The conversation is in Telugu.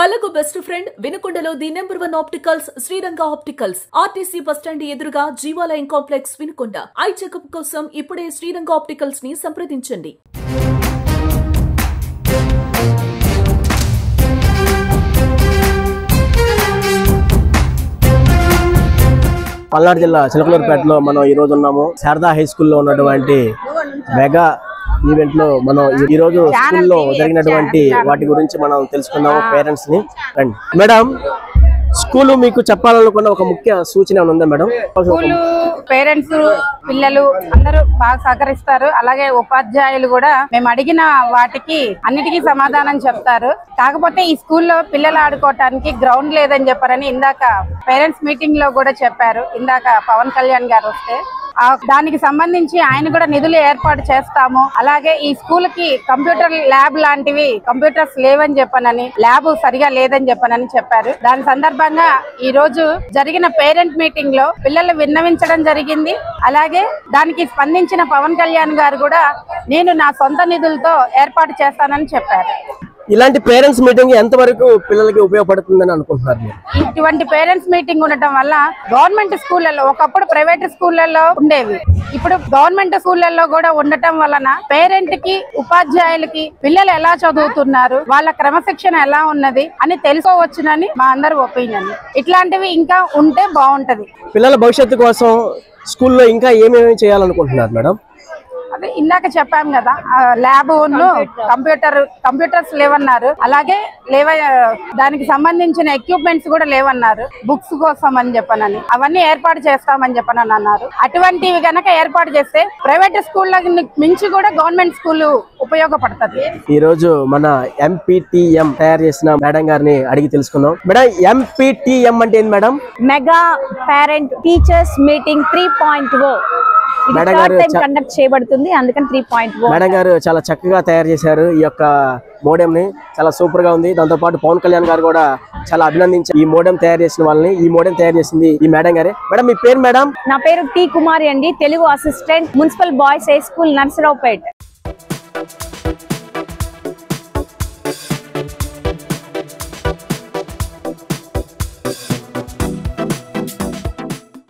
కలకు బెస్ట్ ఫ్రెండ్ వినుకొండలో the number 1 opticals Sriranga opticals RTC bus stand ఎదురుగా Jeevalayam complex Vinukonda. Eye checkup కోసం ఇప్పుడే శ్రీరంగ ఆప్టికల్స్ ని సంప్రదించండి. పల్నాడు జిల్లా చిలకలూరుపేటలో మనం ఈ రోజు ఉన్నాము. శారదా హై స్కూల్లో ఉన్నటువంటి మెగా ఈవెంట్ లో మనం ఈ రోజు స్కూల్లో జరిగినటువంటి వాటి గురించి మనం తెలుసుకున్నాము. పేరెంట్స్ ని రండి మేడం. స్కూల్ మీకు చెప్పాలనుకున్న ఒక ముఖ్య సూచన ఉందా మేడం? స్కూల్ పేరెంట్స్ పిల్లలు అందరూ బాగా సహకరిస్తారు. అలాగే ఉపాధ్యాయులు కూడా మేము అడిగిన వాటికి అన్నిటికీ సమాధానం చెప్తారు. కాకపోతే ఈ స్కూల్లో పిల్లలు ఆడుకోవటానికి గ్రౌండ్ లేదని చెప్పారని ఇందాక పేరెంట్స్ మీటింగ్ లో కూడా చెప్పారు. ఇందాక పవన్ కళ్యాణ్ గారు వస్తే దానికి సంబంధించి ఆయన కూడా నిధులు ఏర్పాటు చేస్తాము. అలాగే ఈ స్కూల్ కి కంప్యూటర్ ల్యాబ్ లాంటివి కంప్యూటర్స్ లేవని చెప్పనని, ల్యాబ్ సరిగా లేదని చెప్పనని చెప్పారు. దాని సందర్భంగా ఈ రోజు జరిగిన పేరెంట్ మీటింగ్ లో పిల్లలు విన్నవించడం జరిగింది. అలాగే దానికి స్పందించిన పవన్ కళ్యాణ్ గారు కూడా నేను నా సొంత నిధులతో ఏర్పాటు చేస్తానని చెప్పారు. ఇలాంటి పేరెంట్స్ మీటింగ్ ఎంత వరకు పిల్లలకి ఉపయోగపడుతుందని అనుకుంటున్నారు? ఇటువంటి పేరెంట్స్ మీటింగ్ ఉండటం వల్ల గవర్నమెంట్ స్కూళ్ళలో ఒకప్పుడు ప్రైవేట్ స్కూళ్ళలో ఉండేవి, ఇప్పుడు గవర్నమెంట్ స్కూళ్ళలో కూడా ఉండటం వలన పేరెంట్ కి ఉపాధ్యాయులకి పిల్లలు ఎలా చదువుతున్నారు, వాళ్ళ క్రమశిక్షణ ఎలా ఉన్నది అని తెలుసుకోవచ్చునని మా అందరి ఒపీనియన్. ఇట్లాంటివి ఇంకా ఉంటే బాగుంటది. పిల్లల భవిష్యత్తు కోసం స్కూల్లో ఇంకా ఏమేమి చేయాలనుకుంటున్నారు మేడం? అదే ఇందాక చెప్పాం కదా, ల్యాబ్ కంప్యూటర్స్ లేవన్నారు. అలాగే దానికి సంబంధించిన ఎక్విప్మెంట్స్ కూడా లేవన్నారు. బుక్స్ కోసం అని చెప్పనని అవన్నీ ఏర్పాటు చేస్తామని చెప్పనని అన్నారు. అటువంటివి గనక ఏర్పాటు చేస్తే ప్రైవేట్ స్కూళ్ళ మించి కూడా గవర్నమెంట్ స్కూల్ ఉపయోగపడుతుంది. ఈ రోజు మన ఎంపీటీఎం తయారు చేసిన మేడం గారిని అడిగి తెలుసుకుందాం. మేడం, ఎంపీటీఎం అంటే ఏంటి madam? Mega parent teachers meeting 3.0 madam గారు కండక్ట్ చేయబడుతుంది. అందుకని 3.0 మేడం గారు చాలా చక్కగా తయారు చేశారు. ఈ యొక్క మోడెం ని చాలా సూపర్ గా ఉంది. దాంతో పాటు పవన్ కళ్యాణ్ గారు కూడా చాలా అభినందించారు ఈ మోడెం తయారు చేసిన వాళ్ళని. ఈ మోడెం తయారు చేసింది ఈ మేడం గారే. మేడం, మీ పేరు మేడం? నా పేరు టి కుమారి అండి. Telugu assistant, municipal boys high school, Narasaraopet.